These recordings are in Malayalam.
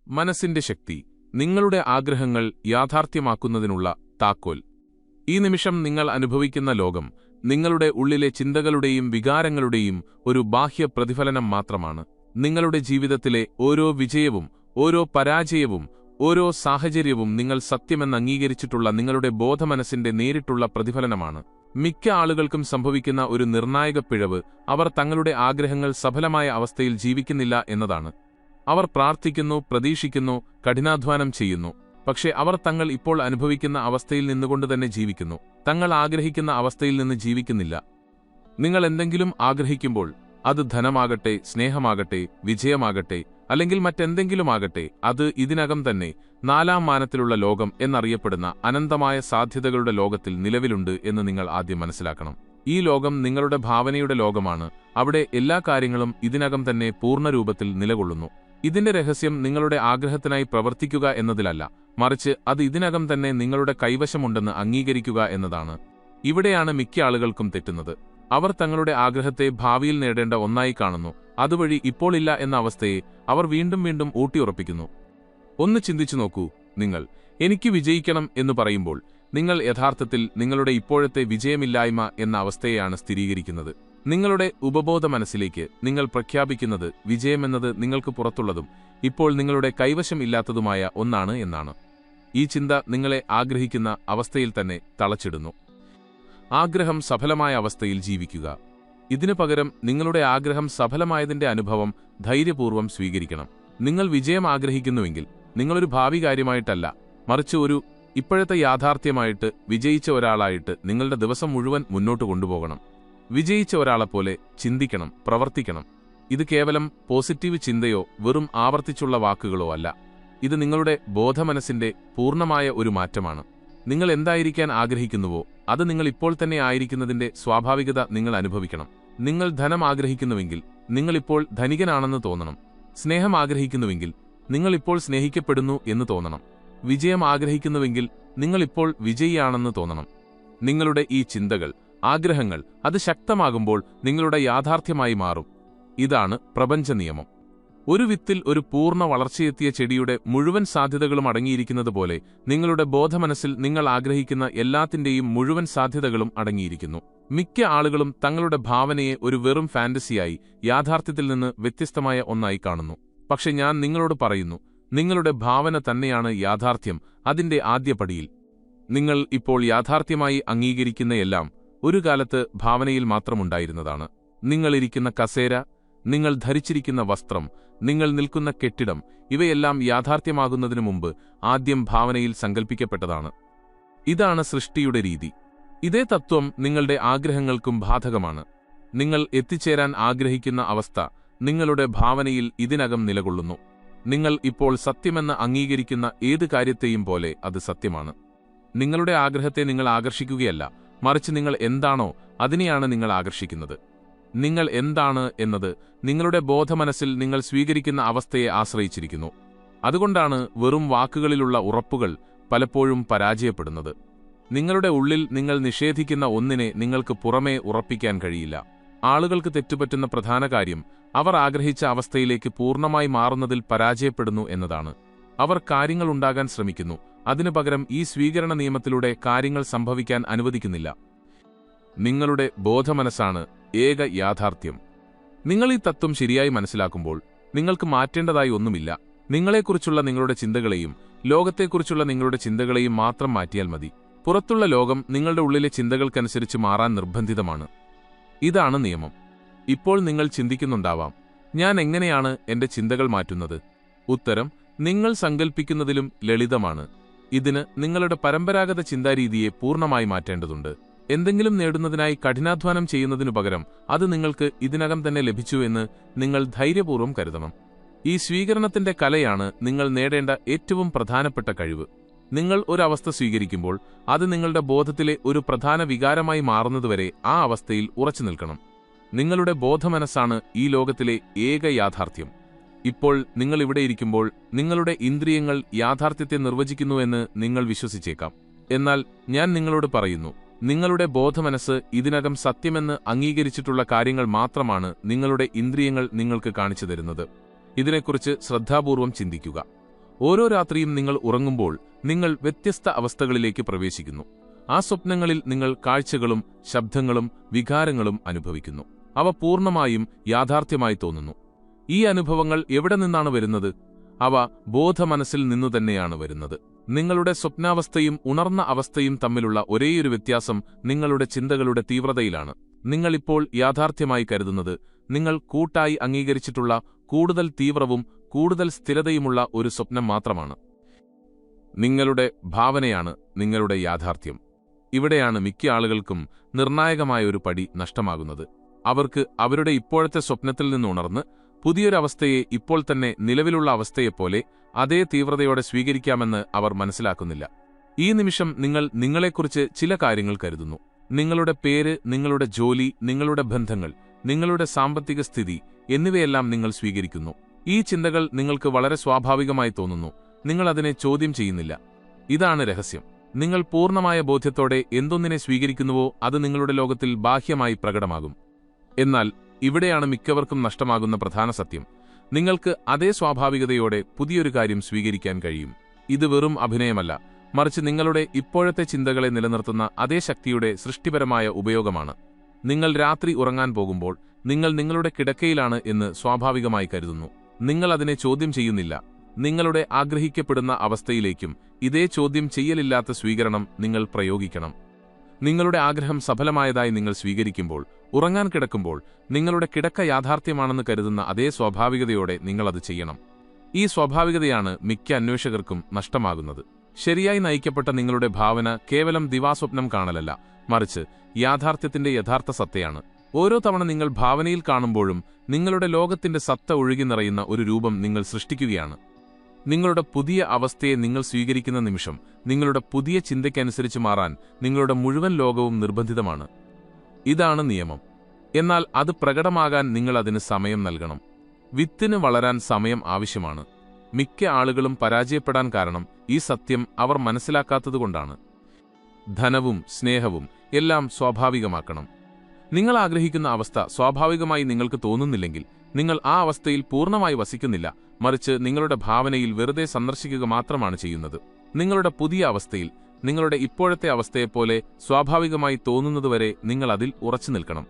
മനസ്സിന്റെ ശക്തി, നിങ്ങളുടെ ആഗ്രഹങ്ങൾ യാഥാർത്ഥ്യമാക്കുന്നതിനുള്ള താക്കോൽ. ഈ നിമിഷം നിങ്ങൾ അനുഭവിക്കുന്ന ലോകം നിങ്ങളുടെ ഉള്ളിലെ ചിന്തകളുടെയും വികാരങ്ങളുടെയും ഒരു ബാഹ്യ പ്രതിഫലനം മാത്രമാണ്. നിങ്ങളുടെ ജീവിതത്തിലെ ഓരോ വിജയവും, ഓരോ പരാജയവും, ഓരോ സാഹചര്യവും നിങ്ങൾ സത്യമെന്ന് അംഗീകരിച്ചിട്ടുള്ള നിങ്ങളുടെ ബോധമനസ്സിന്റെ നേരിട്ടുള്ള പ്രതിഫലനമാണ്. മിക്ക ആളുകൾക്കും സംഭവിക്കുന്ന ഒരു നിർണായക പിഴവ് അവർ തങ്ങളുടെ ആഗ്രഹങ്ങൾ സഫലമായ അവസ്ഥയിൽ ജീവിക്കുന്നില്ല എന്നതാണ്. അവർ പ്രാർത്ഥിക്കുന്നു, പ്രതീക്ഷിക്കുന്നു, കഠിനാധ്വാനം ചെയ്യുന്നു. പക്ഷേ അവർ തങ്ങൾ ഇപ്പോൾ അനുഭവിക്കുന്ന അവസ്ഥയിൽ നിന്നുകൊണ്ടുതന്നെ ജീവിക്കുന്നു. തങ്ങൾ ആഗ്രഹിക്കുന്ന അവസ്ഥയിൽ നിന്ന് ജീവിക്കുന്നില്ല. നിങ്ങൾ എന്തെങ്കിലും ആഗ്രഹിക്കുമ്പോൾ, അത് ധനമാകട്ടെ, സ്നേഹമാകട്ടെ, വിജയമാകട്ടെ, അല്ലെങ്കിൽ മറ്റെന്തെങ്കിലുമാകട്ടെ, അത് ഇതിനകം തന്നെ നാലാം മാനത്തിലുള്ള ലോകം എന്നറിയപ്പെടുന്ന അനന്തമായ സാധ്യതകളുടെ ലോകത്തിൽ നിലവിലുണ്ട് എന്ന് നിങ്ങൾ ആദ്യം മനസ്സിലാക്കണം. ഈ ലോകം നിങ്ങളുടെ ഭാവനയുടെ ലോകമാണ്. അവിടെ എല്ലാ കാര്യങ്ങളും ഇതിനകം തന്നെ പൂർണ്ണരൂപത്തിൽ നിലകൊള്ളുന്നു. ഇതിന്റെ രഹസ്യം നിങ്ങളുടെ ആഗ്രഹത്തിനായി പ്രവർത്തിക്കുക എന്നതിലല്ല, മറിച്ച് അത് ഇതിനകം തന്നെ നിങ്ങളുടെ കൈവശമുണ്ടെന്ന് അംഗീകരിക്കുക എന്നതാണ്. ഇവിടെയാണ് മിക്ക ആളുകൾക്കും തെറ്റുന്നത്. അവർ തങ്ങളുടെ ആഗ്രഹത്തെ ഭാവിയിൽ നേടേണ്ട ഒന്നായി കാണുന്നു. അതുവഴി ഇപ്പോൾ ഇല്ല എന്ന അവസ്ഥയെ അവർ വീണ്ടും വീണ്ടും ഊട്ടിയുറപ്പിക്കുന്നു. ഒന്ന് ചിന്തിച്ചു നോക്കൂ, നിങ്ങൾ എനിക്ക് വിജയിക്കണം എന്ന് പറയുമ്പോൾ നിങ്ങൾ യഥാർത്ഥത്തിൽ നിങ്ങളുടെ ഇപ്പോഴത്തെ വിജയമില്ലായ്മ എന്ന അവസ്ഥയെയാണ് സ്ഥിരീകരിക്കുന്നത്. നിങ്ങളുടെ ഉപബോധ മനസ്സിലേക്ക് നിങ്ങൾ പ്രഖ്യാപിക്കുന്നത് വിജയമെന്നത് നിങ്ങൾക്ക് പുറത്തുള്ളതും ഇപ്പോൾ നിങ്ങളുടെ കൈവശം ഇല്ലാത്തതുമായ ഒന്നാണ് എന്നാണ്. ഈ ചിന്ത നിങ്ങളെ ആഗ്രഹിക്കുന്ന അവസ്ഥയിൽ തന്നെ തളച്ചിടുന്നു. ആഗ്രഹം സഫലമായ അവസ്ഥയിൽ ജീവിക്കുക. ഇതിനു പകരം നിങ്ങളുടെ ആഗ്രഹം സഫലമായതിന്റെ അനുഭവം ധൈര്യപൂർവ്വം സ്വീകരിക്കണം. നിങ്ങൾ വിജയം ആഗ്രഹിക്കുന്നുവെങ്കിൽ നിങ്ങളൊരു ഭാവി കാര്യമായിട്ടല്ല, മറിച്ച് ഒരു ഇപ്പോഴത്തെ യാഥാർത്ഥ്യമായിട്ട് വിജയിച്ച ഒരാളായിട്ട് നിങ്ങളുടെ ദിവസം മുഴുവൻ മുന്നോട്ട് കൊണ്ടുപോകണം. വിജയിച്ച ഒരാളെപ്പോലെ ചിന്തിക്കണം, പ്രവർത്തിക്കണം. ഇത് കേവലം പോസിറ്റീവ് ചിന്തയോ വെറും ആവർത്തിച്ചുള്ള വാക്കുകളോ അല്ല. ഇത് നിങ്ങളുടെ ബോധമനസ്സിന്റെ പൂർണ്ണമായ ഒരു മാറ്റമാണ്. നിങ്ങൾ എന്തായിരിക്കാൻ ആഗ്രഹിക്കുന്നുവോ അത് നിങ്ങൾ ഇപ്പോൾ തന്നെ ആയിരിക്കുന്നതിന്റെ സ്വാഭാവികത നിങ്ങൾ അനുഭവിക്കണം. നിങ്ങൾ ധനം ആഗ്രഹിക്കുന്നുവെങ്കിൽ നിങ്ങളിപ്പോൾ ധനികനാണെന്ന് തോന്നണം. സ്നേഹം ആഗ്രഹിക്കുന്നുവെങ്കിൽ നിങ്ങളിപ്പോൾ സ്നേഹിക്കപ്പെടുന്നു എന്ന് തോന്നണം. വിജയം ആഗ്രഹിക്കുന്നുവെങ്കിൽ നിങ്ങളിപ്പോൾ വിജയിയാണെന്ന് തോന്നണം. നിങ്ങളുടെ ഈ ചിന്തകൾ, ആഗ്രഹങ്ങൾ അത് ശക്തമാകുമ്പോൾ നിങ്ങളുടെ യാഥാർത്ഥ്യമായി മാറും. ഇതാണ് പ്രപഞ്ച നിയമം. ഒരു വിത്തിൽ ഒരു പൂർണ്ണ വളർച്ചയെത്തിയ ചെടിയുടെ മുഴുവൻ സാധ്യതകളും അടങ്ങിയിരിക്കുന്നതുപോലെ നിങ്ങളുടെ ബോധമനസ്സിൽ നിങ്ങൾ ആഗ്രഹിക്കുന്ന എല്ലാത്തിന്റെയും മുഴുവൻ സാധ്യതകളും അടങ്ങിയിരിക്കുന്നു. മിക്ക ആളുകളും തങ്ങളുടെ ഭാവനയെ ഒരു വെറും ഫാന്റസിയായി, യാഥാർത്ഥ്യത്തിൽ നിന്ന് വ്യത്യസ്തമായ ഒന്നായി കാണുന്നു. പക്ഷെ ഞാൻ നിങ്ങളോട് പറയുന്നു, നിങ്ങളുടെ ഭാവന തന്നെയാണ് യാഥാർത്ഥ്യം. അതിന്റെ ആദ്യപടിയിൽ നിങ്ങൾ ഇപ്പോൾ യാഥാർത്ഥ്യമായി അംഗീകരിക്കുന്നയെല്ലാം ഒരു കാലത്ത് ഭാവനയിൽ മാത്രമുണ്ടായിരുന്നതാണ്. നിങ്ങളിരിക്കുന്ന കസേര, നിങ്ങൾ ധരിച്ചിരിക്കുന്ന വസ്ത്രം, നിങ്ങൾ നിൽക്കുന്ന കെട്ടിടം, ഇവയെല്ലാം യാഥാർത്ഥ്യമാകുന്നതിനു മുമ്പ് ആദ്യം ഭാവനയിൽ സങ്കൽപ്പിക്കപ്പെട്ടതാണ്. ഇതാണ് സൃഷ്ടിയുടെ രീതി. ഇതേ തത്വം നിങ്ങളുടെ ആഗ്രഹങ്ങൾക്കും ബാധകമാണ്. നിങ്ങൾ എത്തിച്ചേരാൻ ആഗ്രഹിക്കുന്ന അവസ്ഥ നിങ്ങളുടെ ഭാവനയിൽ ഇതിനകം നിലകൊള്ളുന്നു. നിങ്ങൾ ഇപ്പോൾ സത്യമെന്ന് അംഗീകരിക്കുന്ന ഏത് കാര്യത്തെയും പോലെ അത് സത്യമാണ്. നിങ്ങളുടെ ആഗ്രഹത്തെ നിങ്ങൾ ആകർഷിക്കുകയല്ല, മറിച്ച് നിങ്ങൾ എന്താണോ അതിനെയാണ് നിങ്ങൾ ആകർഷിക്കുന്നത്. നിങ്ങൾ എന്താണ് എന്നത് നിങ്ങളുടെ ബോധമനസ്സിൽ നിങ്ങൾ സ്വീകരിക്കുന്ന അവസ്ഥയെ ആശ്രയിച്ചിരിക്കുന്നു. അതുകൊണ്ടാണ് വെറും വാക്കുകളിലുള്ള ഉറപ്പുകൾ പലപ്പോഴും പരാജയപ്പെടുന്നത്. നിങ്ങളുടെ ഉള്ളിൽ നിങ്ങൾ നിഷേധിക്കുന്ന ഒന്നിനെ നിങ്ങൾക്ക് പുറമേ ഉറപ്പിക്കാൻ കഴിയില്ല. ആളുകൾക്ക് തെറ്റുപറ്റുന്ന പ്രധാന കാര്യം അവർ ആഗ്രഹിച്ച അവസ്ഥയിലേക്ക് പൂർണ്ണമായി മാറുന്നതിൽ പരാജയപ്പെടുന്നു എന്നതാണ്. അവർ കാര്യങ്ങൾ ഉണ്ടാകാൻ ശ്രമിക്കുന്നു, അതിനു പകരം ഈ സ്വീകരണ നിയമത്തിലൂടെ കാര്യങ്ങൾ സംഭവിക്കാൻ അനുവദിക്കുന്നില്ല. നിങ്ങളുടെ ബോധമനസ്സാണ് ഏക യാഥാർത്ഥ്യം. നിങ്ങൾ ഈ തത്വം ശരിയായി മനസ്സിലാക്കുമ്പോൾ നിങ്ങൾക്ക് മാറ്റേണ്ടതായി ഒന്നുമില്ല. നിങ്ങളെക്കുറിച്ചുള്ള നിങ്ങളുടെ ചിന്തകളെയും ലോകത്തെക്കുറിച്ചുള്ള നിങ്ങളുടെ ചിന്തകളെയും മാത്രം മാറ്റിയാൽ മതി. പുറത്തുള്ള ലോകം നിങ്ങളുടെ ഉള്ളിലെ ചിന്തകൾക്കനുസരിച്ച് മാറാൻ നിർബന്ധിതമാണ്. ഇതാണ് നിയമം. ഇപ്പോൾ നിങ്ങൾ ചിന്തിക്കുന്നുണ്ടാവാം, ഞാൻ എങ്ങനെയാണ് എന്റെ ചിന്തകൾ മാറ്റുന്നത്? ഉത്തരം നിങ്ങൾ സങ്കൽപ്പിക്കുന്നതിലും ലളിതമാണ്. ഇതിന് നിങ്ങളുടെ പരമ്പരാഗത ചിന്താരീതിയെ പൂർണ്ണമായി മാറ്റേണ്ടതുണ്ട്. എന്തെങ്കിലും നേടുന്നതിനായി കഠിനാധ്വാനം ചെയ്യുന്നതിനു പകരം അത് നിങ്ങൾക്ക് ഇതിനകം തന്നെ ലഭിച്ചു എന്ന് നിങ്ങൾ ധൈര്യപൂർവ്വം കരുതണം. ഈ സ്വീകരണത്തിന്റെ കലയാണ് നിങ്ങൾ നേടേണ്ട ഏറ്റവും പ്രധാനപ്പെട്ട കഴിവ്. നിങ്ങൾ ഒരവസ്ഥ സ്വീകരിക്കുമ്പോൾ അത് നിങ്ങളുടെ ബോധത്തിലെ ഒരു പ്രധാന വികാരമായി മാറുന്നതുവരെ ആ അവസ്ഥയിൽ ഉറച്ചു നിൽക്കണം. നിങ്ങളുടെ ബോധമനസ്സാണ് ഈ ലോകത്തിലെ ഏക യാഥാർത്ഥ്യം. ഇപ്പോൾ നിങ്ങൾ ഇവിടെ ഇരിക്കുമ്പോൾ നിങ്ങളുടെ ഇന്ദ്രിയങ്ങൾ യാഥാർത്ഥ്യത്തെ നിർവചിക്കുന്നുവെന്ന് നിങ്ങൾ വിശ്വസിച്ചേക്കാം. എന്നാൽ ഞാൻ നിങ്ങളോട് പറയുന്നു, നിങ്ങളുടെ ബോധമനസ്സ് ഇതിനകം സത്യമെന്ന് അംഗീകരിച്ചിട്ടുള്ള കാര്യങ്ങൾ മാത്രമാണ് നിങ്ങളുടെ ഇന്ദ്രിയങ്ങൾ നിങ്ങൾക്ക് കാണിച്ചു തരുന്നത്. ഇതിനെക്കുറിച്ച് ശ്രദ്ധാപൂർവം ചിന്തിക്കുക. ഓരോ രാത്രിയും നിങ്ങൾ ഉറങ്ങുമ്പോൾ നിങ്ങൾ വ്യത്യസ്ത അവസ്ഥകളിലേക്ക് പ്രവേശിക്കുന്നു. ആ സ്വപ്നങ്ങളിൽ നിങ്ങൾ കാഴ്ചകളും ശബ്ദങ്ങളും വികാരങ്ങളും അനുഭവിക്കുന്നു. അവ പൂർണ്ണമായും യാഥാർത്ഥ്യമായി തോന്നുന്നു. ഈ അനുഭവങ്ങൾ എവിടെ നിന്നാണ് വരുന്നത്? അവ ബോധമനസ്സിൽ നിന്നു തന്നെയാണ് വരുന്നത്. നിങ്ങളുടെ സ്വപ്നാവസ്ഥയും ഉണർന്ന അവസ്ഥയും തമ്മിലുള്ള ഒരേയൊരു വ്യത്യാസം നിങ്ങളുടെ ചിന്തകളുടെ തീവ്രതയിലാണ്. നിങ്ങളിപ്പോൾ യാഥാർത്ഥ്യമായി കരുതുന്നത് നിങ്ങൾ കൂട്ടായി അംഗീകരിച്ചിട്ടുള്ള കൂടുതൽ തീവ്രവും കൂടുതൽ സ്ഥിരതയുമുള്ള ഒരു സ്വപ്നം മാത്രമാണ്. നിങ്ങളുടെ ഭാവനയാണ് നിങ്ങളുടെ യാഥാർത്ഥ്യം. ഇവിടെയാണ് മിക്ക ആളുകൾക്കും നിർണായകമായ ഒരു പടി നഷ്ടമാകുന്നത്. അവർക്ക് അവരുടെ ഇപ്പോഴത്തെ സ്വപ്നത്തിൽ നിന്നുണർന്ന് പുതിയൊരവസ്ഥയെ ഇപ്പോൾ തന്നെ നിലവിലുള്ള അവസ്ഥയെപ്പോലെ അതേ തീവ്രതയോടെ സ്വീകരിക്കാമെന്ന് അവർ മനസ്സിലാക്കുന്നില്ല. ഈ നിമിഷം നിങ്ങൾ നിങ്ങളെക്കുറിച്ച് ചില കാര്യങ്ങൾ കരുതുന്നു. നിങ്ങളുടെ പേര്, നിങ്ങളുടെ ജോലി, നിങ്ങളുടെ ബന്ധങ്ങൾ, നിങ്ങളുടെ സാമ്പത്തിക സ്ഥിതി എന്നിവയെല്ലാം നിങ്ങൾ സ്വീകരിക്കുന്നു. ഈ ചിന്തകൾ നിങ്ങൾക്ക് വളരെ സ്വാഭാവികമായി തോന്നുന്നു. നിങ്ങൾ അതിനെ ചോദ്യം ചെയ്യുന്നില്ല. ഇതാണ് രഹസ്യം. നിങ്ങൾ പൂർണ്ണമായ ബോധ്യത്തോടെ എന്തൊന്നിനെ സ്വീകരിക്കുന്നുവോ അത് നിങ്ങളുടെ ലോകത്തിൽ ബാഹ്യമായി പ്രകടമാകും. എന്നാൽ ഇവിടെയാണ് മിക്കവർക്കും നഷ്ടമാകുന്ന പ്രധാന സത്യം. നിങ്ങൾക്ക് അതേ സ്വാഭാവികതയോടെ പുതിയൊരു കാര്യം സ്വീകരിക്കാൻ കഴിയും. ഇത് വെറും അഭിനയമല്ല, മറിച്ച് നിങ്ങളുടെ ഇപ്പോഴത്തെ ചിന്തകളെ നിലനിർത്തുന്ന അതേ ശക്തിയുടെ സൃഷ്ടിപരമായ ഉപയോഗമാണ്. നിങ്ങൾ രാത്രി ഉറങ്ങാൻ പോകുമ്പോൾ നിങ്ങൾ നിങ്ങളുടെ കിടക്കയിലാണ് എന്ന് സ്വാഭാവികമായി കരുതുന്നു. നിങ്ങൾ അതിനെ ചോദ്യം ചെയ്യുന്നില്ല. നിങ്ങളുടെ ആഗ്രഹിക്കപ്പെടുന്ന അവസ്ഥയിലേക്കും ഇതേ ചോദ്യം ചെയ്യലില്ലാത്ത സ്വീകരണം നിങ്ങൾ പ്രയോഗിക്കണം. നിങ്ങളുടെ ആഗ്രഹം സഫലമായതായി നിങ്ങൾ സ്വീകരിക്കുമ്പോൾ, ഉറങ്ങാൻ കിടക്കുമ്പോൾ നിങ്ങളുടെ കിടക്ക യാഥാർത്ഥ്യമാണെന്ന് കരുതുന്ന അതേ സ്വാഭാവികതയോടെ നിങ്ങളത് ചെയ്യണം. ഈ സ്വാഭാവികതയാണ് മിക്ക അന്വേഷകർക്കും നഷ്ടമാകുന്നത്. ശരിയായി നയിക്കപ്പെട്ട നിങ്ങളുടെ ഭാവന കേവലം ദിവാസ്വപ്നം കാണലല്ല, മറിച്ച് യാഥാർത്ഥ്യത്തിന്റെ യഥാർത്ഥ സത്തയാണ്. ഓരോ തവണ നിങ്ങൾ ഭാവനയിൽ കാണുമ്പോഴും നിങ്ങളുടെ ലോകത്തിന്റെ സത്ത ഒഴുകി നിറയുന്ന ഒരു രൂപം നിങ്ങൾ സൃഷ്ടിക്കുകയാണ്. നിങ്ങളുടെ പുതിയ അവസ്ഥയെ നിങ്ങൾ സ്വീകരിക്കുന്ന നിമിഷം നിങ്ങളുടെ പുതിയ ചിന്തയ്ക്കനുസരിച്ച് മാറാൻ നിങ്ങളുടെ മുഴുവൻ ലോകവും നിർബന്ധിതമാണ്. ഇതാണ് നിയമം. എന്നാൽ അത് പ്രകടമാകാൻ നിങ്ങൾ അതിന് സമയം നൽകണം. വിത്തിന് വളരാൻ സമയം ആവശ്യമാണ്. മിക്ക ആളുകളും പരാജയപ്പെടാൻ കാരണം ഈ സത്യം അവർ മനസ്സിലാക്കാത്തതുകൊണ്ടാണ്. ധനവും സ്നേഹവും എല്ലാം സ്വാഭാവികമാക്കണം. നിങ്ങൾ ആഗ്രഹിക്കുന്ന അവസ്ഥ സ്വാഭാവികമായി നിങ്ങൾക്ക് തോന്നുന്നില്ലെങ്കിൽ നിങ്ങൾ ആ അവസ്ഥയിൽ പൂർണ്ണമായി വസിക്കുന്നില്ല, മറിച്ച് നിങ്ങളുടെ ഭാവനയിൽ വെറുതെ സന്ദർശിക്കുക മാത്രമാണ് ചെയ്യുന്നത്. നിങ്ങളുടെ പുതിയ അവസ്ഥയിൽ നിങ്ങളുടെ ഇപ്പോഴത്തെ അവസ്ഥയെപ്പോലെ സ്വാഭാവികമായി തോന്നുന്നതുവരെ നിങ്ങൾ അതിൽ ഉറച്ചു നിൽക്കണം.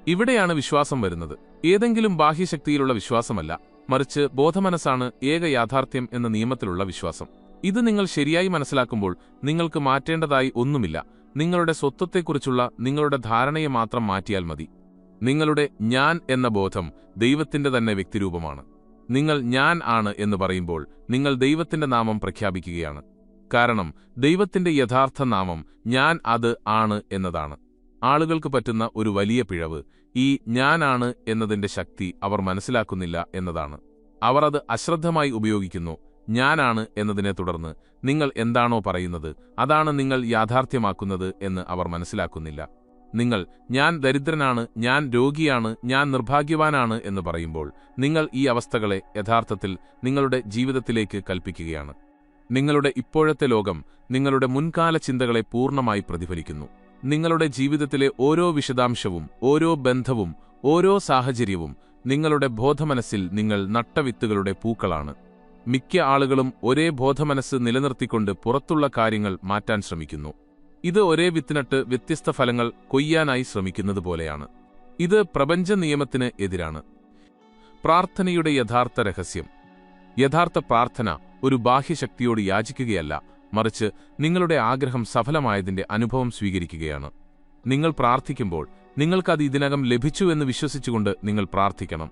ഇവിടെയാണ് വിശ്വാസം വരുന്നത്. ഏതെങ്കിലും ബാഹ്യശക്തിയിലുള്ള വിശ്വാസമല്ല, മറിച്ച് ബോധമനസ്സാണ് ഏക യാഥാർത്ഥ്യം എന്ന നിയമത്തിലുള്ള വിശ്വാസം. ഇത് നിങ്ങൾ ശരിയായി മനസ്സിലാക്കുമ്പോൾ നിങ്ങൾക്ക് മാറ്റേണ്ടതായി ഒന്നുമില്ല. നിങ്ങളുടെ സ്വത്വത്തെക്കുറിച്ചുള്ള നിങ്ങളുടെ ധാരണയെ മാത്രം മാറ്റിയാൽ മതി. നിങ്ങളുടെ ഞാൻ എന്ന ബോധം ദൈവത്തിന്റെ തന്നെ വ്യക്തിരൂപമാണ്. നിങ്ങൾ ഞാൻ ആണ് എന്ന് പറയുമ്പോൾ നിങ്ങൾ ദൈവത്തിന്റെ നാമം പ്രഖ്യാപിക്കുകയാണ്. കാരണം ദൈവത്തിന്റെ യഥാർത്ഥ നാമം ഞാൻ അത് ആണ് എന്നതാണ്. ആളുകൾക്ക് പറ്റുന്ന ഒരു വലിയ പിഴവ് ഈ ഞാനാണ് എന്നതിന്റെ ശക്തി അവർ മനസ്സിലാക്കുന്നില്ല എന്നതാണ്. അവർ അത് അശ്രദ്ധമായി ഉപയോഗിക്കുന്നു. ഞാനാണ് എന്നതിനെ തുടർന്ന് നിങ്ങൾ എന്താണോ പറയുന്നത് അതാണ് നിങ്ങൾ യാഥാർത്ഥ്യമാക്കുന്നത് എന്ന് അവർ മനസ്സിലാക്കുന്നില്ല. നിങ്ങൾ ഞാൻ ദരിദ്രനാണ്, ഞാൻ രോഗിയാണ്, ഞാൻ നിർഭാഗ്യവാനാണ് എന്ന് പറയുമ്പോൾ നിങ്ങൾ ഈ അവസ്ഥകളെ യഥാർത്ഥത്തിൽ നിങ്ങളുടെ ജീവിതത്തിലേക്ക് കൽപ്പിക്കുകയാണ്. നിങ്ങളുടെ ഇപ്പോഴത്തെ ലോകം നിങ്ങളുടെ മുൻകാല ചിന്തകളെ പൂർണ്ണമായി പ്രതിഫലിക്കുന്നു. നിങ്ങളുടെ ജീവിതത്തിലെ ഓരോ വിശദാംശവും, ഓരോ ബന്ധവും, ഓരോ സാഹചര്യവും നിങ്ങളുടെ ബോധമനസ്സിൽ നിങ്ങൾ നട്ട വിത്തുകളുടെ പൂക്കളാണ്. മിക്ക ആളുകളും ഒരേ ബോധമനസ്സ് നിലനിർത്തിക്കൊണ്ട് പുറത്തുള്ള കാര്യങ്ങൾ മാറ്റാൻ ശ്രമിക്കുന്നു. ഇത് ഒരേ വിത്തിനട്ട് വ്യത്യസ്ത ഫലങ്ങൾ കൊയ്യാനായി ശ്രമിക്കുന്നത് പോലെയാണ്. ഇത് പ്രപഞ്ച നിയമത്തിന് എതിരാണ്. പ്രാർത്ഥനയുടെ യഥാർത്ഥ രഹസ്യം. യഥാർത്ഥ പ്രാർത്ഥന ഒരു ബാഹ്യശക്തിയോട് യാചിക്കുകയല്ല, മറിച്ച് നിങ്ങളുടെ ആഗ്രഹം സഫലമായതിന്റെ അനുഭവം സ്വീകരിക്കുകയാണ്. നിങ്ങൾ പ്രാർത്ഥിക്കുമ്പോൾ നിങ്ങൾക്കത് ഇതിനകം ലഭിച്ചുവെന്ന് വിശ്വസിച്ചുകൊണ്ട് നിങ്ങൾ പ്രാർത്ഥിക്കണം.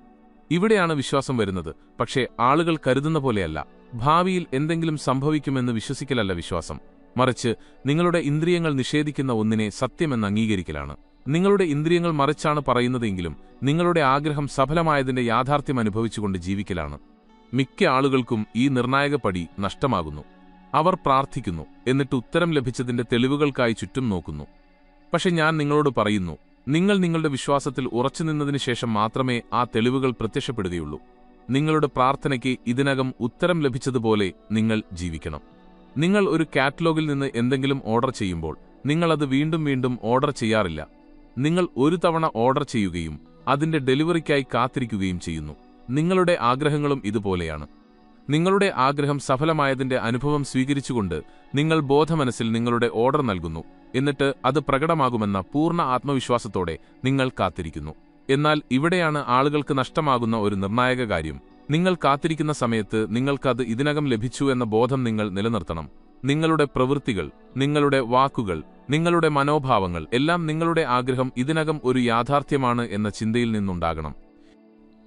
ഇവിടെയാണ് വിശ്വാസം വരുന്നത്. പക്ഷേ ആളുകൾ കരുതുന്ന പോലെയല്ല. ഭാവിയിൽ എന്തെങ്കിലും സംഭവിക്കുമെന്ന് വിശ്വസിക്കലല്ല വിശ്വാസം, മറിച്ച് നിങ്ങളുടെ ഇന്ദ്രിയങ്ങൾ നിഷേധിക്കുന്ന ഒന്നിനെ സത്യമെന്ന് അംഗീകരിക്കലാണ്. നിങ്ങളുടെ ഇന്ദ്രിയങ്ങൾ മറിച്ചാണ് പറയുന്നതെങ്കിലും നിങ്ങളുടെ ആഗ്രഹം സഫലമായതിന്റെ യാഥാർത്ഥ്യം അനുഭവിച്ചുകൊണ്ട് ജീവിക്കലാണ്. മിക്ക ആളുകൾക്കും ഈ നിർണായക പടി നഷ്ടമാകുന്നു. അവർ പ്രാർത്ഥിക്കുന്നു, എന്നിട്ട് ഉത്തരം ലഭിച്ചതിന്റെ തെളിവുകൾക്കായി ചുറ്റും നോക്കുന്നു. പക്ഷെ ഞാൻ നിങ്ങളോട് പറയുന്നു, നിങ്ങൾ നിങ്ങളുടെ വിശ്വാസത്തിൽ ഉറച്ചുനിന്നതിനു ശേഷം മാത്രമേ ആ തെളിവുകൾ പ്രത്യക്ഷപ്പെടുകയുള്ളൂ. നിങ്ങളുടെ പ്രാർത്ഥനയ്ക്ക് ഇതിനകം ഉത്തരം ലഭിച്ചതുപോലെ നിങ്ങൾ ജീവിക്കണം. നിങ്ങൾ ഒരു കാറ്റലോഗിൽ നിന്ന് എന്തെങ്കിലും ഓർഡർ ചെയ്യുമ്പോൾ നിങ്ങളത് വീണ്ടും വീണ്ടും ഓർഡർ ചെയ്യാറില്ല. നിങ്ങൾ ഒരു തവണ ഓർഡർ ചെയ്യുകയും അതിന്റെ ഡെലിവറിക്കായി കാത്തിരിക്കുകയും ചെയ്യുന്നു. നിങ്ങളുടെ ആഗ്രഹങ്ങളും ഇതുപോലെയാണ്. നിങ്ങളുടെ ആഗ്രഹം സഫലമായതിന്റെ അനുഭവം സ്വീകരിച്ചുകൊണ്ട് നിങ്ങൾ ബോധമനസ്സിൽ നിങ്ങളുടെ ഓർഡർ നൽകുന്നു, എന്നിട്ട് അത് പ്രകടമാകുമെന്ന പൂർണ്ണ ആത്മവിശ്വാസത്തോടെ നിങ്ങൾ കാത്തിരിക്കുന്നു. എന്നാൽ ഇവിടെയാണ് ആളുകൾക്ക് നഷ്ടമാകുന്ന ഒരു നിർണായക കാര്യം. നിങ്ങൾ കാത്തിരിക്കുന്ന സമയത്ത് നിങ്ങൾക്കത് ഇതിനകം ലഭിച്ചു എന്ന ബോധം നിങ്ങൾ നിലനിർത്തണം. നിങ്ങളുടെ പ്രവൃത്തികൾ, നിങ്ങളുടെ വാക്കുകൾ, നിങ്ങളുടെ മനോഭാവങ്ങൾ എല്ലാം നിങ്ങളുടെ ആഗ്രഹം ഇതിനകം ഒരു യാഥാർത്ഥ്യമാണ് എന്ന ചിന്തയിൽ നിന്നുണ്ടാകണം.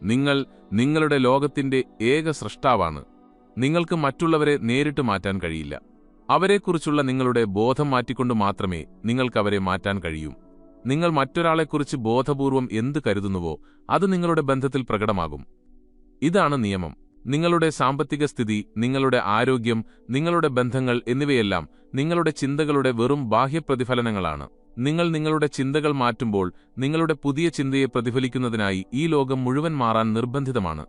നിങ്ങൾ നിങ്ങളുടെ ലോകത്തിന്റെ ഏക സൃഷ്ടാവാണ്. നിങ്ങൾക്ക് മറ്റുള്ളവരെ നേരിട്ട് മാറ്റാൻ കഴിയില്ല. അവരെക്കുറിച്ചുള്ള നിങ്ങളുടെ ബോധം മാറ്റിക്കൊണ്ട് മാത്രമേ നിങ്ങൾക്കവരെ മാറ്റാൻ കഴിയൂ. നിങ്ങൾ മറ്റൊരാളെക്കുറിച്ച് ബോധപൂർവം എന്ത് കരുതുന്നുവോ അത് നിങ്ങളുടെ ബന്ധത്തിൽ പ്രകടമാകും. ഇതാണ് നിയമം. നിങ്ങളുടെ സാമ്പത്തിക സ്ഥിതി, നിങ്ങളുടെ ആരോഗ്യം, നിങ്ങളുടെ ബന്ധങ്ങൾ എന്നിവയെല്ലാം നിങ്ങളുടെ ചിന്തകളുടെ വെറും ബാഹ്യപ്രതിഫലനങ്ങളാണ്. നിങ്ങൾ നിങ്ങളുടെ ചിന്തകൾ മാറ്റുമ്പോൾ നിങ്ങളുടെ പുതിയ ചിന്തയെ പ്രതിഫലിക്കുന്നതിനായി ഈ ലോകം മുഴുവൻ മാറാൻ നിർബന്ധിതമാണ്.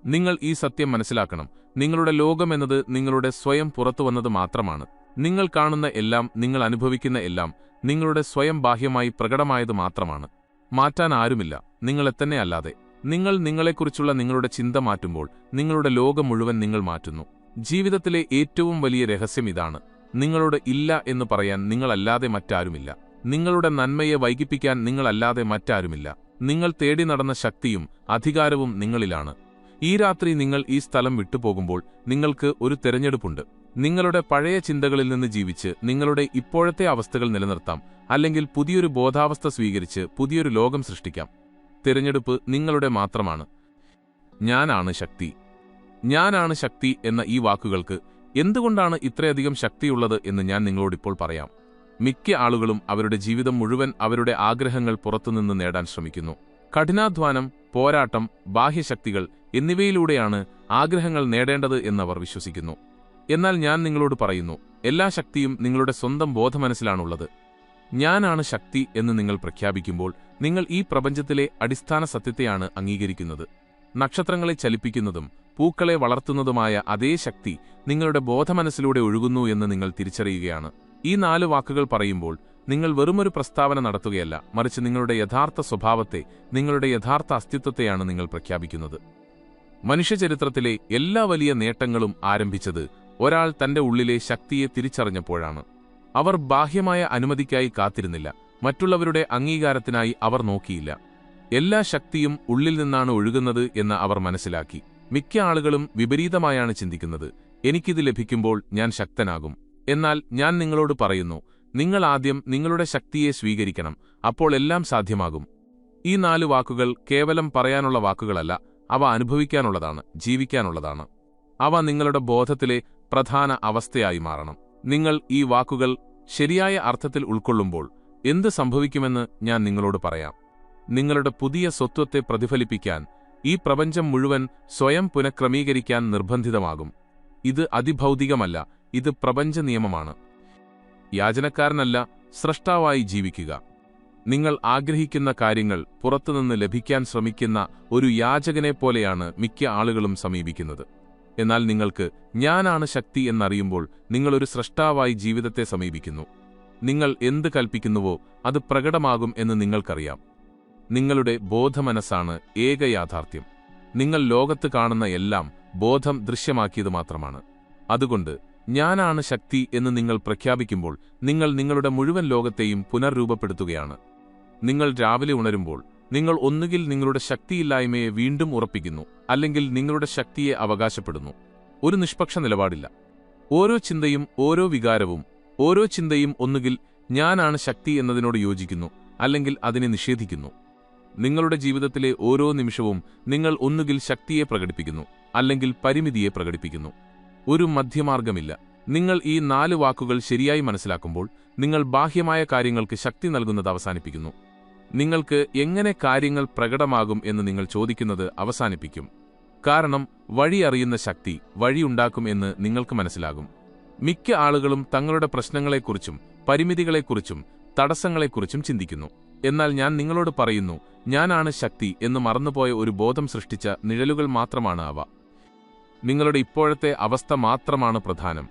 നിങ്ങൾ ഈ സത്യം മനസ്സിലാക്കണം. നിങ്ങളുടെ ലോകം എന്നത് നിങ്ങളുടെ സ്വയം പുറത്തുവന്നത് മാത്രമാണ്. നിങ്ങൾ കാണുന്ന എല്ലാം, നിങ്ങൾ അനുഭവിക്കുന്ന എല്ലാം നിങ്ങളുടെ സ്വയം ബാഹ്യമായി പ്രകടമായത് മാത്രമാണ്. മാറ്റാൻ ആരുമില്ല, നിങ്ങളെത്തന്നെ അല്ലാതെ. നിങ്ങൾ നിങ്ങളെക്കുറിച്ചുള്ള നിങ്ങളുടെ ചിന്ത മാറ്റുമ്പോൾ നിങ്ങളുടെ ലോകം മുഴുവൻ നിങ്ങൾ മാറ്റുന്നു. ജീവിതത്തിലെ ഏറ്റവും വലിയ രഹസ്യം ഇതാണ്. നിങ്ങളോട് ഇല്ല എന്ന് പറയാൻ നിങ്ങളല്ലാതെ മറ്റാരുമില്ല. നിങ്ങളുടെ നന്മയെ വൈകിപ്പിക്കാൻ നിങ്ങളല്ലാതെ മറ്റാരുമില്ല. നിങ്ങൾ തേടി നടന്ന ശക്തിയും അധികാരവും നിങ്ങളിലാണ്. ഈ രാത്രി നിങ്ങൾ ഈ സ്ഥലം വിട്ടുപോകുമ്പോൾ നിങ്ങൾക്ക് ഒരു തെരഞ്ഞെടുപ്പുണ്ട്. നിങ്ങളുടെ പഴയ ചിന്തകളിൽ നിന്ന് ജീവിച്ച് നിങ്ങളുടെ ഇപ്പോഴത്തെ അവസ്ഥകൾ നിലനിർത്താം, അല്ലെങ്കിൽ പുതിയൊരു ബോധാവസ്ഥ സ്വീകരിച്ച് പുതിയൊരു ലോകം സൃഷ്ടിക്കാം. തിരഞ്ഞെടുപ്പ് നിങ്ങളുടെ മാത്രമാണ്. ഞാനാണ് ശക്തി. ഞാനാണ് ശക്തി എന്ന ഈ വാക്കുകൾക്ക് എന്തുകൊണ്ടാണ് ഇത്രയധികം ശക്തിയുള്ളത് എന്ന് ഞാൻ നിങ്ങളോടിപ്പോൾ പറയാം. മിക്ക ആളുകളും അവരുടെ ജീവിതം മുഴുവൻ അവരുടെ ആഗ്രഹങ്ങൾ പുറത്തുനിന്ന് നേടാൻ ശ്രമിക്കുന്നു. കഠിനാധ്വാനം, പോരാട്ടം, ബാഹ്യശക്തികൾ എന്നിവയിലൂടെയാണ് ആഗ്രഹങ്ങൾ നേടേണ്ടത് എന്നവർ വിശ്വസിക്കുന്നു. എന്നാൽ ഞാൻ നിങ്ങളോട് പറയുന്നു, എല്ലാ ശക്തിയും നിങ്ങളുടെ സ്വന്തം ബോധമനസ്സിലാണുള്ളത്. ഞാനാണ് ശക്തി എന്ന് നിങ്ങൾ പ്രഖ്യാപിക്കുമ്പോൾ നിങ്ങൾ ഈ പ്രപഞ്ചത്തിലെ അടിസ്ഥാന സത്യത്തെയാണ് അംഗീകരിക്കുന്നത്. നക്ഷത്രങ്ങളെ ചലിപ്പിക്കുന്നതും പൂക്കളെ വളർത്തുന്നതുമായ അതേ ശക്തി നിങ്ങളുടെ ബോധമനസ്സിലൂടെ ഒഴുകുന്നു എന്ന് നിങ്ങൾ തിരിച്ചറിയുകയാണ്. ഈ 4 വാക്കുകൾ പറയുമ്പോൾ നിങ്ങൾ വെറുമൊരു പ്രസ്താവന നടത്തുകയല്ല, മറിച്ച് നിങ്ങളുടെ യഥാർത്ഥ സ്വഭാവത്തെ, നിങ്ങളുടെ യഥാർത്ഥ അസ്തിത്വത്തെയാണ് നിങ്ങൾ പ്രഖ്യാപിക്കുന്നത്. മനുഷ്യചരിത്രത്തിലെ എല്ലാ വലിയ നേട്ടങ്ങളും ആരംഭിച്ചത് ഒരാൾ തന്റെ ഉള്ളിലെ ശക്തിയെ തിരിച്ചറിഞ്ഞപ്പോഴാണ്. അവർ ബാഹ്യമായ അനുമതിക്കായി കാത്തിരുന്നില്ല, മറ്റുള്ളവരുടെ അംഗീകാരത്തിനായി അവർ നോക്കിയില്ല. എല്ലാ ശക്തിയും ഉള്ളിൽ നിന്നാണ് ഒഴുകുന്നത് എന്ന് അവർ മനസ്സിലാക്കി. മിക്ക ആളുകളും വിപരീതമായാണ് ചിന്തിക്കുന്നത്. എനിക്കിത് ലഭിക്കുമ്പോൾ ഞാൻ ശക്തനാകും. എന്നാൽ ഞാൻ നിങ്ങളോട് പറയുന്നു, നിങ്ങൾ ആദ്യം നിങ്ങളുടെ ശക്തിയെ സ്വീകരിക്കണം, അപ്പോൾ എല്ലാം സാധ്യമാകും. ഈ 4 വാക്കുകൾ കേവലം പറയാനുള്ള വാക്കുകളല്ല, അവ അനുഭവിക്കാനുള്ളതാണ്, ജീവിക്കാനുള്ളതാണ്. അവ നിങ്ങളുടെ ബോധത്തിലെ പ്രധാന അവസ്ഥയായി മാറണം. നിങ്ങൾ ഈ വാക്കുകൾ ശരിയായ അർത്ഥത്തിൽ ഉൾക്കൊള്ളുമ്പോൾ എന്ത് സംഭവിക്കുമെന്ന് ഞാൻ നിങ്ങളോട് പറയാം. നിങ്ങളുടെ പുതിയ സ്വത്വത്തെ പ്രതിഫലിപ്പിക്കാൻ ഈ പ്രപഞ്ചം മുഴുവൻ സ്വയം പുനഃക്രമീകരിക്കാൻ നിർബന്ധിതമാകും. ഇത് അതിഭൗതികമല്ല, ഇത് പ്രപഞ്ച നിയമമാണ്. യാചനക്കാരനല്ല, സ്രഷ്ടാവായി ജീവിക്കുക. നിങ്ങൾ ആഗ്രഹിക്കുന്ന കാര്യങ്ങൾ പുറത്തുനിന്ന് ലഭിക്കാൻ ശ്രമിക്കുന്ന ഒരു യാചകനെപ്പോലെയാണ് മിക്ക ആളുകളും സമീപിക്കുന്നത്. എന്നാൽ നിങ്ങൾക്ക് ഞാനാണ് ശക്തി എന്നറിയുമ്പോൾ നിങ്ങളൊരു സ്രഷ്ടാവായി ജീവിതത്തെ സമീപിക്കുന്നു. നിങ്ങൾ എന്ത് കൽപ്പിക്കുന്നുവോ അത് പ്രകടമാകും എന്ന് നിങ്ങൾക്കറിയാം. നിങ്ങളുടെ ബോധമനസ്സാണ് ഏക യാഥാർത്ഥ്യം. നിങ്ങൾ ലോകത്ത് കാണുന്ന എല്ലാം ബോധം ദൃശ്യമാക്കിയത് മാത്രമാണ്. അതുകൊണ്ട് ഞാനാണ് ശക്തി എന്ന് നിങ്ങൾ പ്രഖ്യാപിക്കുമ്പോൾ നിങ്ങൾ നിങ്ങളുടെ മുഴുവൻ ലോകത്തെയും പുനർരൂപപ്പെടുത്തുകയാണ്. നിങ്ങൾ രാവിലെ ഉണരുമ്പോൾ നിങ്ങൾ ഒന്നുകിൽ നിങ്ങളുടെ ശക്തിയില്ലായ്മയെ വീണ്ടും ഉറപ്പിക്കുന്നു, അല്ലെങ്കിൽ നിങ്ങളുടെ ശക്തിയെ അവകാശപ്പെടുന്നു. ഒരു നിഷ്പക്ഷ നിലപാടില്ല. ഓരോ ചിന്തയും, ഓരോ വികാരവും, ഓരോ ചിന്തയും ഒന്നുകിൽ ഞാനാണ് ശക്തി എന്നതിനോട് യോജിക്കുന്നു, അല്ലെങ്കിൽ അതിനെ നിഷേധിക്കുന്നു. നിങ്ങളുടെ ജീവിതത്തിലെ ഓരോ നിമിഷവും നിങ്ങൾ ഒന്നുകിൽ ശക്തിയെ പ്രകടിപ്പിക്കുന്നു, അല്ലെങ്കിൽ പരിമിതിയെ പ്രകടിപ്പിക്കുന്നു. ഒരു മധ്യമാർഗമില്ല. നിങ്ങൾ ഈ 4 വാക്കുകൾ ശരിയായി മനസ്സിലാക്കുമ്പോൾ നിങ്ങൾ ബാഹ്യമായ കാര്യങ്ങൾക്ക് ശക്തി നൽകുന്നത് അവസാനിപ്പിക്കുന്നു. നിങ്ങൾക്ക് എങ്ങനെ കാര്യങ്ങൾ പ്രകടമാകും എന്ന് നിങ്ങൾ ചോദിക്കുന്നത് അവസാനിപ്പിക്കും. കാരണം വഴി അറിയുന്ന ശക്തി വഴിയുണ്ടാക്കും എന്ന് നിങ്ങൾക്ക് മനസ്സിലാകും. മിക്ക ആളുകളും തങ്ങളുടെ പ്രശ്നങ്ങളെക്കുറിച്ചും പരിമിതികളെക്കുറിച്ചും തടസ്സങ്ങളെക്കുറിച്ചും ചിന്തിക്കുന്നു. എന്നാൽ ഞാൻ നിങ്ങളോട് പറയുന്നു, ഞാനാണ് ശക്തി എന്ന് മറന്നുപോയ ഒരു ബോധം സൃഷ്ടിച്ച നിഴലുകൾ മാത്രമാണ് അവ. നിങ്ങളുടെ ഇപ്പോഴത്തെ അവസ്ഥ മാത്രമാണ് പ്രധാനം.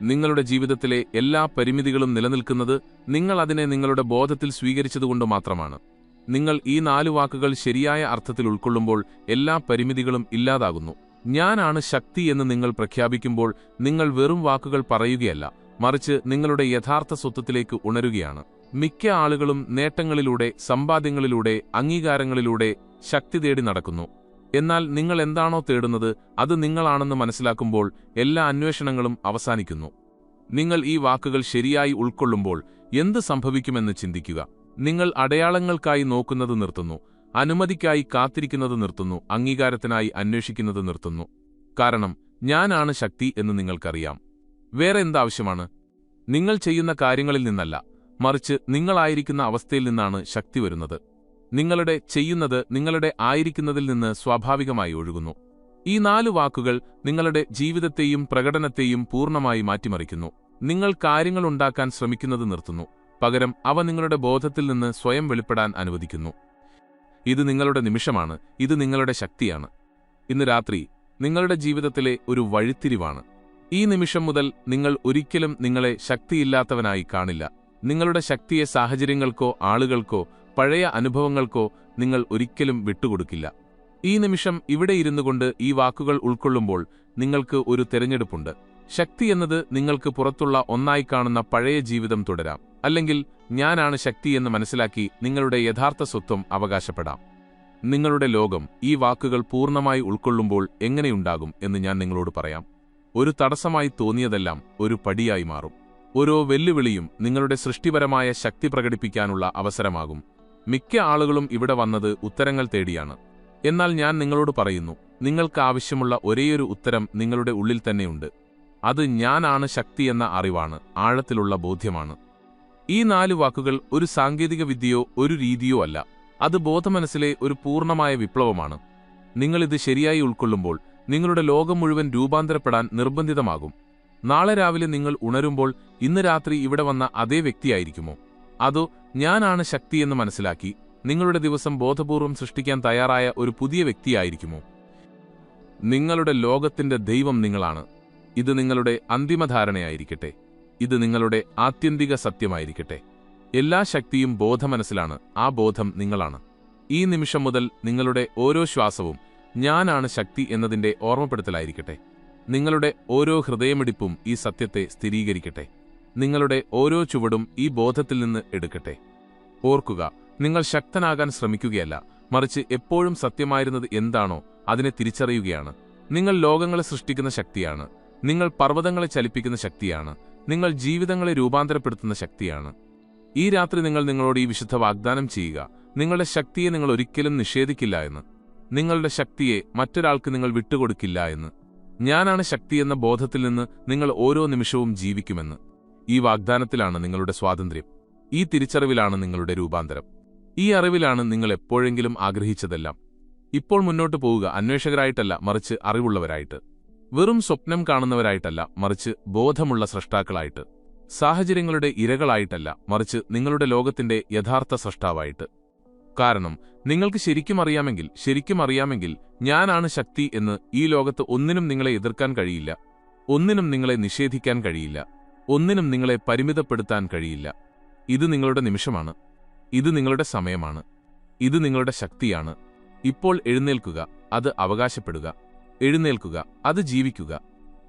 നിങ്ങളുടെ ജീവിതത്തിലെ എല്ലാ പരിമിതികളും നിലനിൽക്കുന്നത് നിങ്ങൾ അതിനെ നിങ്ങളുടെ ബോധത്തിൽ സ്വീകരിച്ചതുകൊണ്ട് മാത്രമാണ്. നിങ്ങൾ ഈ 4 വാക്കുകൾ ശരിയായ അർത്ഥത്തിൽ ഉൾക്കൊള്ളുമ്പോൾ എല്ലാ പരിമിതികളും ഇല്ലാതാകുന്നു. ഞാനാണ് ശക്തി എന്ന് നിങ്ങൾ പ്രഖ്യാപിക്കുമ്പോൾ നിങ്ങൾ വെറും വാക്കുകൾ പറയുകയല്ല, മറിച്ച് നിങ്ങളുടെ യഥാർത്ഥ സ്വത്വത്തിലേക്ക് ഉണരുകയാണ്. മിക്ക ആളുകളും നേട്ടങ്ങളിലൂടെ, സമ്പാദ്യങ്ങളിലൂടെ, അംഗീകാരങ്ങളിലൂടെ ശക്തി തേടി നടക്കുന്നു. എന്നാൽ നിങ്ങൾ എന്താണോ തേടുന്നത് അത് നിങ്ങളാണെന്ന് മനസ്സിലാക്കുമ്പോൾ എല്ലാ അന്വേഷണങ്ങളും അവസാനിക്കുന്നു. നിങ്ങൾ ഈ വാക്കുകൾ ശരിയായി ഉൾക്കൊള്ളുമ്പോൾ എന്ത് സംഭവിക്കുമെന്ന് ചിന്തിക്കുക. നിങ്ങൾ അടയാളങ്ങൾക്കായി നോക്കുന്നത് നിർത്തുന്നു, അനുമതിക്കായി കാത്തിരിക്കുന്നത് നിർത്തുന്നു, അംഗീകാരത്തിനായി അന്വേഷിക്കുന്നത് നിർത്തുന്നു. കാരണം ഞാനാണ് ശക്തി എന്ന് നിങ്ങൾക്കറിയാം. വേറെ എന്താവശ്യമാണ്? നിങ്ങൾ ചെയ്യുന്ന കാര്യങ്ങളിൽ നിന്നല്ല, മറിച്ച് നിങ്ങളായിരിക്കുന്ന അവസ്ഥയിൽ നിന്നാണ് ശക്തി വരുന്നത്. നിങ്ങളുടെ ചെയ്യുന്നത് നിങ്ങളുടെ ആയിരിക്കുന്നതിൽ നിന്ന് സ്വാഭാവികമായി ഒഴുകുന്നു. ഈ 4 വാക്കുകൾ നിങ്ങളുടെ ജീവിതത്തെയും പ്രകടനത്തെയും പൂർണ്ണമായി മാറ്റിമറിക്കുന്നു. നിങ്ങൾ കാര്യങ്ങൾ ഉണ്ടാക്കാൻ ശ്രമിക്കുന്നത് നിർത്തുന്നു, പകരം അവ നിങ്ങളുടെ ബോധത്തിൽ നിന്ന് സ്വയം വെളിപ്പെടാൻ അനുവദിക്കുന്നു. ഇത് നിങ്ങളുടെ നിമിഷമാണ്, ഇത് നിങ്ങളുടെ ശക്തിയാണ്. ഇന്ന് രാത്രി നിങ്ങളുടെ ജീവിതത്തിലെ ഒരു വഴിത്തിരിവാണ്. ഈ നിമിഷം മുതൽ നിങ്ങൾ ഒരിക്കലും നിങ്ങളെ ശക്തിയില്ലാത്തവനായി കാണില്ല. നിങ്ങളുടെ ശക്തിയെ സാഹചര്യങ്ങൾക്കോ ആളുകൾക്കോ പഴയ അനുഭവങ്ങൾക്കോ നിങ്ങൾ ഒരിക്കലും വിട്ടുകൊടുക്കില്ല. ഈ നിമിഷം ഇവിടെ ഇരുന്നുകൊണ്ട് ഈ വാക്കുകൾ ഉൾക്കൊള്ളുമ്പോൾ നിങ്ങൾക്ക് ഒരു തെരഞ്ഞെടുപ്പുണ്ട്. ശക്തി എന്നത് നിങ്ങൾക്ക് പുറത്തുള്ള ഒന്നായി കാണുന്ന പഴയ ജീവിതം തുടരാം, അല്ലെങ്കിൽ ഞാനാണ് ശക്തി എന്ന് മനസ്സിലാക്കി നിങ്ങളുടെ യഥാർത്ഥ സ്വത്വം അവകാശപ്പെടാം. നിങ്ങളുടെ ലോകം ഈ വാക്കുകൾ പൂർണ്ണമായി ഉൾക്കൊള്ളുമ്പോൾ എങ്ങനെയുണ്ടാകും എന്ന് ഞാൻ നിങ്ങളോട് പറയാം. ഒരു തടസ്സമായി തോന്നിയതെല്ലാം ഒരു പടിയായി മാറും. ഓരോ വെല്ലുവിളിയും നിങ്ങളുടെ സൃഷ്ടിപരമായ ശക്തി പ്രകടിപ്പിക്കാനുള്ള അവസരമാകും. മിക്ക ആളുകളും ഇവിടെ വന്നത് ഉത്തരങ്ങൾ തേടിയാണ്. എന്നാൽ ഞാൻ നിങ്ങളോട് പറയുന്നു, നിങ്ങൾക്ക് ആവശ്യമുള്ള ഒരേയൊരു ഉത്തരം നിങ്ങളുടെ ഉള്ളിൽ തന്നെയുണ്ട്. അത് ഞാനാണ് ശക്തി എന്ന അറിവാണ്, ആഴത്തിലുള്ള ബോധ്യമാണ്. ഈ 4 വാക്കുകൾ ഒരു സാങ്കേതിക വിദ്യയോ ഒരു രീതിയോ അല്ല, അത് ബോധമനസ്സിലെ ഒരു പൂർണ്ണമായ വിപ്ലവമാണ്. നിങ്ങളിത് ശരിയായി ഉൾക്കൊള്ളുമ്പോൾ നിങ്ങളുടെ ലോകം മുഴുവൻ രൂപാന്തരപ്പെടാൻ നിർബന്ധിതമാകും. നാളെ രാവിലെ നിങ്ങൾ ഉണരുമ്പോൾ ഇന്ന് രാത്രി ഇവിടെ വന്ന അതേ വ്യക്തിയായിരിക്കുമോ? അതോ ഞാനാണ് ശക്തിയെന്ന് മനസ്സിലാക്കി നിങ്ങളുടെ ദിവസം ബോധപൂർവം സൃഷ്ടിക്കാൻ തയ്യാറായ ഒരു പുതിയ വ്യക്തിയായിരിക്കുമോ? നിങ്ങളുടെ ലോകത്തിന്റെ ദൈവം നിങ്ങളാണ്. ഇത് നിങ്ങളുടെ അന്തിമധാരണയായിരിക്കട്ടെ. ഇത് നിങ്ങളുടെ ആത്യന്തിക സത്യമായിരിക്കട്ടെ. എല്ലാ ശക്തിയും ബോധമനസ്സിലാണ്. ആ ബോധം നിങ്ങളാണ്. ഈ നിമിഷം മുതൽ നിങ്ങളുടെ ഓരോ ശ്വാസവും ഞാനാണ് ശക്തി എന്നതിന്റെ ഓർമ്മപ്പെടുത്തലായിരിക്കട്ടെ. നിങ്ങളുടെ ഓരോ ഹൃദയമിടിപ്പും ഈ സത്യത്തെ സ്ഥിരീകരിക്കട്ടെ. നിങ്ങളുടെ ഓരോ ചുവടും ഈ ബോധത്തിൽ നിന്ന് എടുക്കട്ടെ. ഓർക്കുക, നിങ്ങൾ ശക്തനാകാൻ ശ്രമിക്കുകയല്ല, മറിച്ച് എപ്പോഴും സത്യമായിരുന്നത് എന്താണോ അതിനെ തിരിച്ചറിയുകയാണ്. നിങ്ങൾ ലോകങ്ങളെ സൃഷ്ടിക്കുന്ന ശക്തിയാണ്. നിങ്ങൾ പർവ്വതങ്ങളെ ചലിപ്പിക്കുന്ന ശക്തിയാണ്. നിങ്ങൾ ജീവിതങ്ങളെ രൂപാന്തരപ്പെടുത്തുന്ന ശക്തിയാണ്. ഈ രാത്രി നിങ്ങൾ നിങ്ങളോട് ഈ വിശുദ്ധ വാഗ്ദാനം ചെയ്യുക: നിങ്ങളുടെ ശക്തിയെ നിങ്ങൾ ഒരിക്കലും നിഷേധിക്കില്ല എന്ന്. നിങ്ങളുടെ ശക്തിയെ മറ്റൊരാൾക്ക് നിങ്ങൾ വിട്ടുകൊടുക്കില്ല എന്ന്. ഞാനാണ് ശക്തിയെന്ന ബോധത്തിൽ നിന്ന് നിങ്ങൾ ഓരോ നിമിഷവും ജീവിക്കുമെന്ന്. ഈ വാഗ്ദാനത്തിലാണ് നിങ്ങളുടെ സ്വാതന്ത്ര്യം. ഈ തിരിച്ചറിവിലാണ് നിങ്ങളുടെ രൂപാന്തരം. ഈ അറിവിലാണ് നിങ്ങൾ എപ്പോഴെങ്കിലും ആഗ്രഹിച്ചതെല്ലാം. ഇപ്പോൾ മുന്നോട്ടു പോവുക, അന്വേഷകരായിട്ടല്ല, മറിച്ച് അറിവുള്ളവരായിട്ട്. വെറും സ്വപ്നം കാണുന്നവരായിട്ടല്ല, മറിച്ച് ബോധമുള്ള സ്രഷ്ടാക്കളായിട്ട്. സാഹചര്യങ്ങളുടെ ഇരകളായിട്ടല്ല, മറിച്ച് നിങ്ങളുടെ ലോകത്തിന്റെ യഥാർത്ഥ സ്രഷ്ടാവായിട്ട്. കാരണം നിങ്ങൾക്ക് ശരിക്കും അറിയാമെങ്കിൽ ഞാനാണ് ശക്തി എന്ന് ഈ ലോകത്ത് ഒന്നിനും നിങ്ങളെ എതിർക്കാൻ കഴിയില്ല. ഒന്നിനും നിങ്ങളെ നിഷേധിക്കാൻ കഴിയില്ല. ഒന്നിനും നിങ്ങളെ പരിമിതപ്പെടുത്താൻ കഴിയില്ല. ഇത് നിങ്ങളുടെ നിമിഷമാണ്. ഇത് നിങ്ങളുടെ സമയമാണ്. ഇത് നിങ്ങളുടെ ശക്തിയാണ്. ഇപ്പോൾ എഴുന്നേൽക്കുക, അത് അവകാശപ്പെടുക. എഴുന്നേൽക്കുക, അത് ജീവിക്കുക.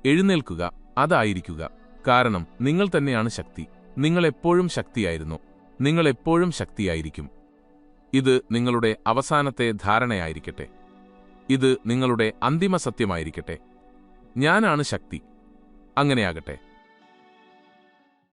എഴുന്നേൽക്കുക, അതായിരിക്കുക. കാരണം നിങ്ങൾ തന്നെയാണ് ശക്തി. നിങ്ങൾ എപ്പോഴും ശക്തിയായിരുന്നു. നിങ്ങൾ എപ്പോഴും ശക്തിയായിരിക്കും. ഇത് നിങ്ങളുടെ അവസാനത്തെ ധാരണയായിരിക്കട്ടെ. ഇത് നിങ്ങളുടെ അന്തിമ സത്യമായിരിക്കട്ടെ. ഞാനാണ് ശക്തി. അങ്ങനെയാകട്ടെ.